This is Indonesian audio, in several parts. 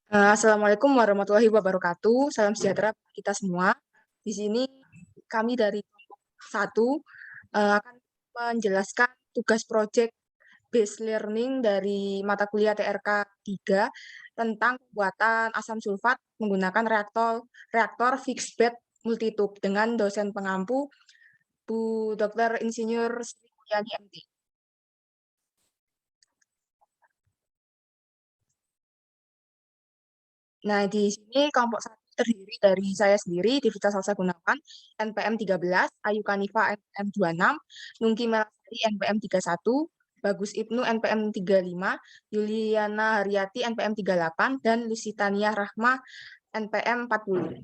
Assalamualaikum warahmatullahi wabarakatuh. Salam sejahtera bagi kita semua. Di sini kami dari kelompok 1 akan menjelaskan tugas proyek based learning dari mata kuliah TRK 3 tentang pembuatan asam sulfat menggunakan reaktor fixed bed multitube dengan dosen pengampu Bu Dr. Insinyur Sri Mulyani MT. Nah, di sini kelompok 1 terdiri dari saya sendiri, Devita Salsa Gunawan, NPM 13, Ayu Kanifa NPM 26, Nungki Melasari NPM 31, Bagus Ibnu NPM 35, Yuliana Haryati NPM 38, dan Lusitania Rahma NPM 40.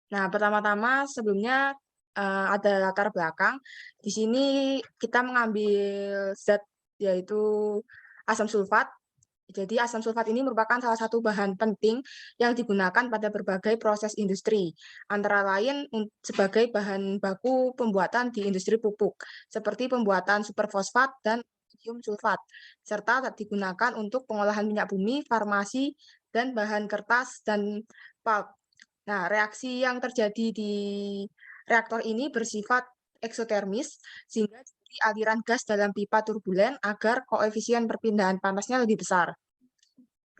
Nah, pertama-tama sebelumnya ada latar belakang. Di sini kita mengambil zat yaitu asam sulfat. Jadi asam sulfat ini merupakan salah satu bahan penting yang digunakan pada berbagai proses industri, antara lain sebagai bahan baku pembuatan di industri pupuk, seperti pembuatan superfosfat dan aluminium sulfat, serta digunakan untuk pengolahan minyak bumi, farmasi, dan bahan kertas dan pulp. Nah, reaksi yang terjadi di reaktor ini bersifat eksotermis, sehingga jadi aliran gas dalam pipa turbulen agar koefisien perpindahan panasnya lebih besar.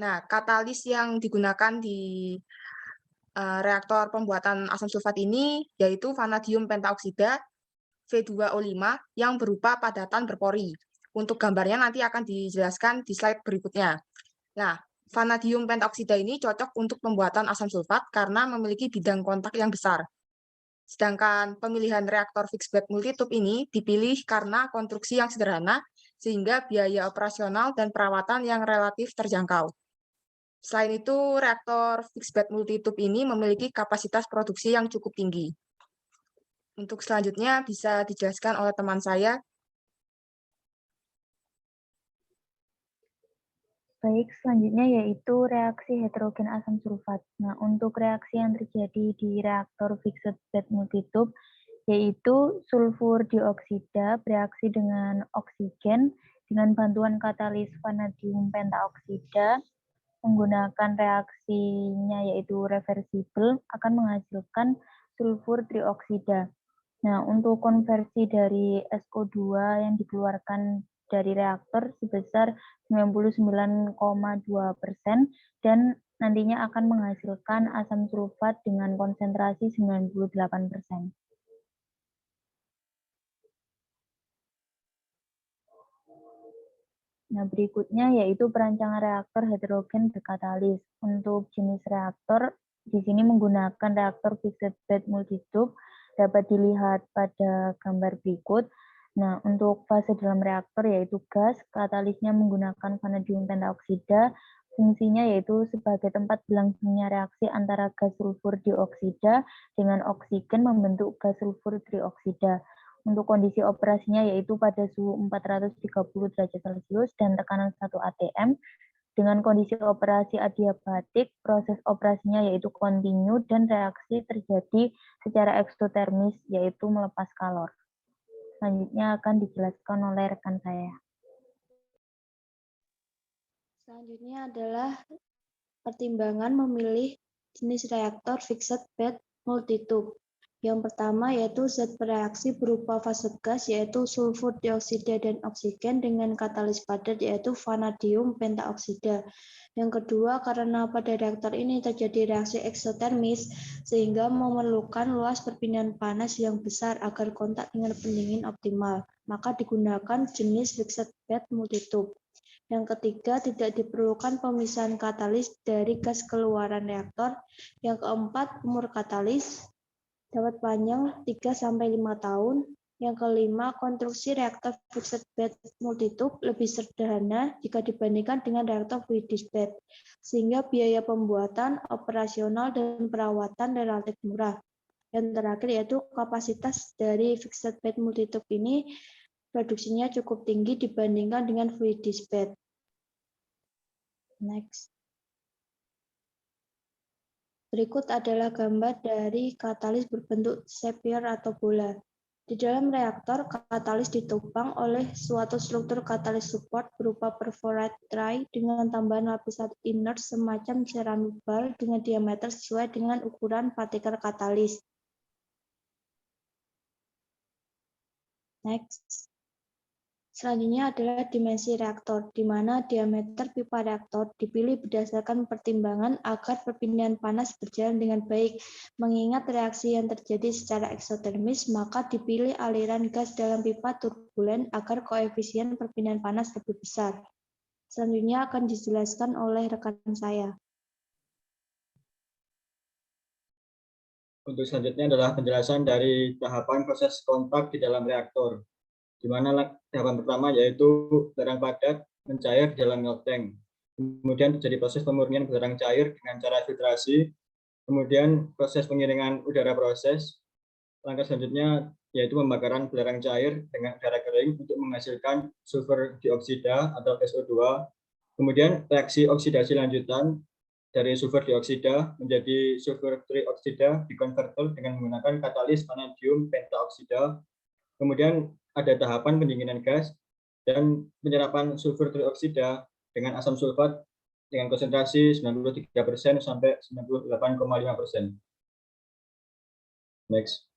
Nah, katalis yang digunakan di reaktor pembuatan asam sulfat ini yaitu vanadium pentaoksida V2O5 yang berupa padatan berpori. Untuk gambarnya nanti akan dijelaskan di slide berikutnya. Nah, vanadium pentaoksida ini cocok untuk pembuatan asam sulfat karena memiliki bidang kontak yang besar. Sedangkan pemilihan reaktor fixed bed multitube ini dipilih karena konstruksi yang sederhana, sehingga biaya operasional dan perawatan yang relatif terjangkau. Selain itu, reaktor fixed bed multitube ini memiliki kapasitas produksi yang cukup tinggi. Untuk selanjutnya bisa dijelaskan oleh teman saya. Baik, selanjutnya yaitu reaksi heterogen asam sulfat. Nah, untuk reaksi yang terjadi di reaktor fixed bed multitube, yaitu sulfur dioksida bereaksi dengan oksigen dengan bantuan katalis vanadium pentaoksida menggunakan reaksinya yaitu reversibel akan menghasilkan sulfur trioksida. Nah, untuk konversi dari SO2 yang dikeluarkan dari reaktor sebesar 99,2% dan nantinya akan menghasilkan asam sulfat dengan konsentrasi 98%. Nah, berikutnya yaitu perancangan reaktor heterogen berkatalis. Untuk jenis reaktor, di sini menggunakan reaktor fixed bed multitube, dapat dilihat pada gambar berikut. Nah, untuk fase dalam reaktor yaitu gas, katalisnya menggunakan vanadium pentaoksida, fungsinya yaitu sebagai tempat berlangsungnya reaksi antara gas sulfur dioksida dengan oksigen membentuk gas sulfur trioksida. Untuk kondisi operasinya yaitu pada suhu 430 derajat Celcius dan tekanan 1 atm. Dengan kondisi operasi adiabatik, proses operasinya yaitu kontinu dan reaksi terjadi secara eksotermis yaitu melepas kalor. Selanjutnya akan dijelaskan oleh rekan saya. Selanjutnya adalah pertimbangan memilih jenis reaktor fixed bed multitube. Yang pertama yaitu zat bereaksi berupa fase gas yaitu sulfur dioksida dan oksigen dengan katalis padat yaitu vanadium pentaoksida. Yang kedua karena pada reaktor ini terjadi reaksi eksotermis sehingga memerlukan luas perpindahan panas yang besar agar kontak dengan pendingin optimal. Maka digunakan jenis fixed bed multitube. Yang ketiga, tidak diperlukan pemisahan katalis dari gas keluaran reaktor. Yang keempat, umur katalis dapat panjang 3-5 tahun. Yang kelima, konstruksi reaktor fixed bed multitube lebih sederhana jika dibandingkan dengan reaktor fluidized bed, sehingga biaya pembuatan, operasional, dan perawatan relatif murah. Yang terakhir yaitu kapasitas dari fixed bed multitube ini produksinya cukup tinggi dibandingkan dengan fluidized bed. Next. Berikut adalah gambar dari katalis berbentuk sphere atau bola. Di dalam reaktor, katalis ditopang oleh suatu struktur katalis support berupa perforate tray dengan tambahan lapisan inert semacam ceramik bar dengan diameter sesuai dengan ukuran partikel katalis. Next. Selanjutnya adalah dimensi reaktor, di mana diameter pipa reaktor dipilih berdasarkan pertimbangan agar perpindahan panas berjalan dengan baik. Mengingat reaksi yang terjadi secara eksotermis, maka dipilih aliran gas dalam pipa turbulen agar koefisien perpindahan panas lebih besar. Selanjutnya akan dijelaskan oleh rekan saya. Untuk selanjutnya adalah penjelasan dari tahapan proses kontak di dalam reaktor, di mana tahapan pertama yaitu barang padat mencair di dalam milk tank. Kemudian terjadi proses pemurnian barang cair dengan cara filtrasi. Kemudian proses pengiringan udara proses. Langkah selanjutnya yaitu pembakaran belerang cair dengan udara kering untuk menghasilkan sulfur dioksida atau SO2. Kemudian reaksi oksidasi lanjutan dari sulfur dioksida menjadi sulfur trioksida dikonverter dengan menggunakan katalis vanadium pentaoksida. Kemudian ada tahapan pendinginan gas dan penyerapan sulfur trioksida dengan asam sulfat dengan konsentrasi 93% sampai 98,5%. Next.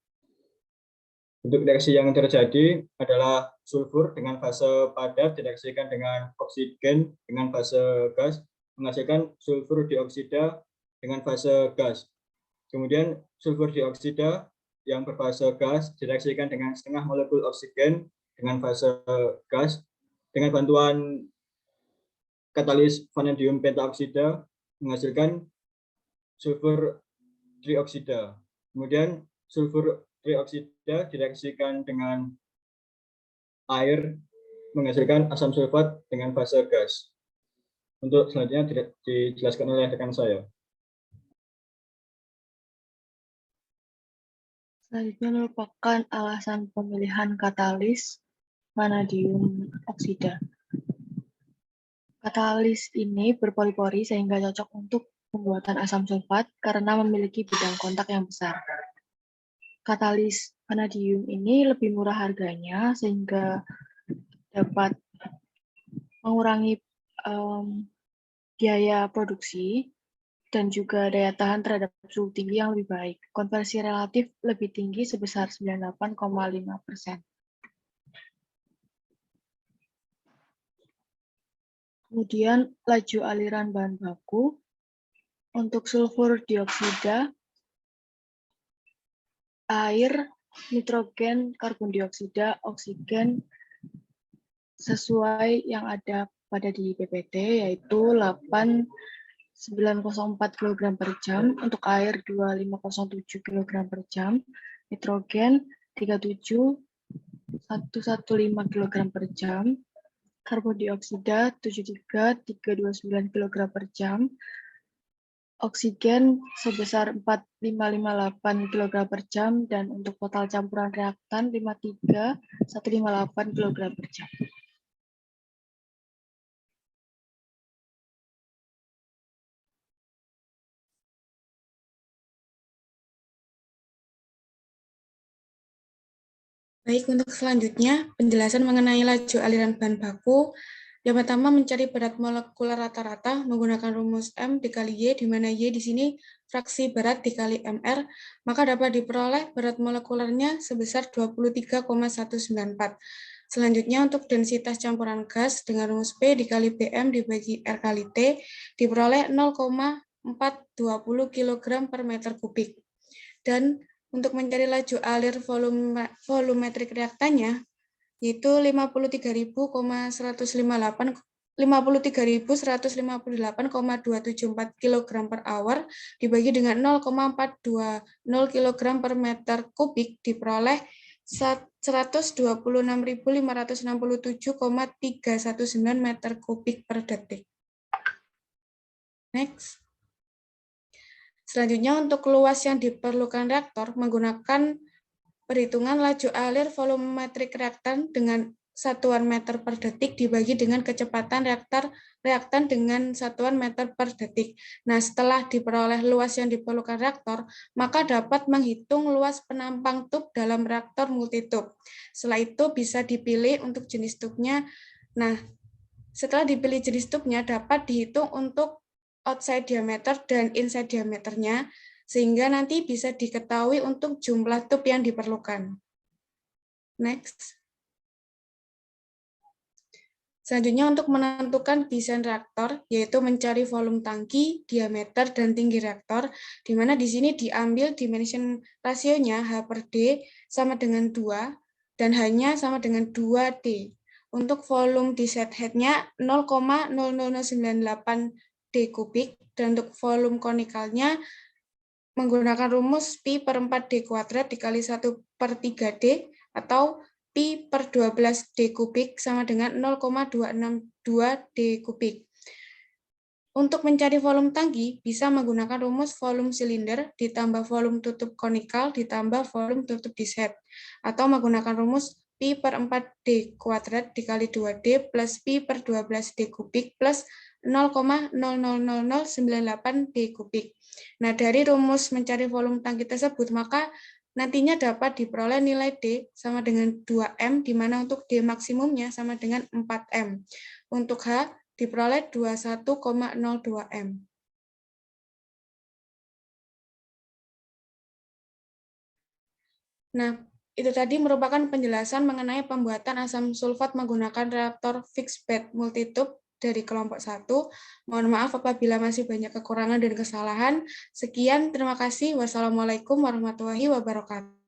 Untuk reaksi yang terjadi adalah sulfur dengan fase padat direaksikan dengan oksigen dengan fase gas, menghasilkan sulfur dioksida dengan fase gas. Kemudian sulfur dioksida yang berfase gas direaksikan dengan setengah molekul oksigen dengan fase gas dengan bantuan katalis vanadium pentaoksida menghasilkan sulfur trioksida. Kemudian sulfur trioksida direaksikan dengan air menghasilkan asam sulfat dengan fase gas. Untuk selanjutnya dijelaskan oleh rekan saya. Selanjutnya merupakan alasan pemilihan katalis vanadium oksida. Katalis ini berpori-pori sehingga cocok untuk pembuatan asam sulfat karena memiliki bidang kontak yang besar. Katalis vanadium ini lebih murah harganya sehingga dapat mengurangi biaya produksi dan juga daya tahan terhadap suhu tinggi yang lebih baik. Konversi relatif lebih tinggi sebesar 98,5%. Kemudian laju aliran bahan baku untuk sulfur dioksida, air, nitrogen, karbon dioksida, oksigen sesuai yang ada pada di PPT yaitu 904 kg per jam, untuk air 2507 kg per jam, nitrogen 37115 kg per jam, karbon dioksida 73329 kg per jam, oksigen sebesar 4558 kg per jam, dan untuk total campuran reaktan 53158 kg per jam. Baik, untuk selanjutnya, penjelasan mengenai laju aliran bahan baku. Yang pertama, mencari berat molekuler rata-rata menggunakan rumus M dikali Y, di mana Y di sini fraksi berat dikali MR, maka dapat diperoleh berat molekulernya sebesar 23,194. Selanjutnya, untuk densitas campuran gas dengan rumus P dikali BM dibagi R kali T, diperoleh 0,420 kg per meter kubik. Dan untuk mencari laju alir volumetrik reaktannya, yaitu 53.158,274 kg per hour dibagi dengan 0,420 kg per meter kubik diperoleh 126.567,319 meter kubik per detik. Next. Selanjutnya, untuk luas yang diperlukan reaktor menggunakan perhitungan laju alir volumetrik reaktan dengan satuan meter per detik dibagi dengan kecepatan reaktan dengan satuan meter per detik. Nah, setelah diperoleh luas yang diperlukan reaktor, maka dapat menghitung luas penampang tub dalam reaktor multitub. Setelah itu bisa dipilih untuk jenis tubnya. Nah, setelah dipilih jenis tubnya dapat dihitung untuk outside diameter dan inside diameternya, sehingga nanti bisa diketahui untuk jumlah tub yang diperlukan. Next. Selanjutnya untuk menentukan desain reaktor, yaitu mencari volume tangki, diameter, dan tinggi reaktor, di mana di sini diambil dimension rasionya H per D sama dengan 2, dan hanya sama dengan 2D. Untuk volume di set head-nya 0,00098 D kubik, dan untuk volume konikalnya menggunakan rumus pi per 4 D kuadrat dikali 1 per 3 D, atau pi per 12 D kubik sama dengan 0,262 D kubik. Untuk mencari volume tangki, bisa menggunakan rumus volume silinder ditambah volume tutup konikal ditambah volume tutup disc, atau menggunakan rumus pi per 4 D kuadrat dikali 2D plus pi per 12 D kubik plus 0,000098 D kubik. Nah, dari rumus mencari volume tangki tersebut, maka nantinya dapat diperoleh nilai D sama dengan 2M, di mana untuk D maksimumnya sama dengan 4M. Untuk H diperoleh 21,02M. Nah, itu tadi merupakan penjelasan mengenai pembuatan asam sulfat menggunakan reaktor fixed bed multitube dari kelompok 1. Mohon maaf apabila masih banyak kekurangan dan kesalahan. Sekian, terima kasih. Wassalamualaikum warahmatullahi wabarakatuh.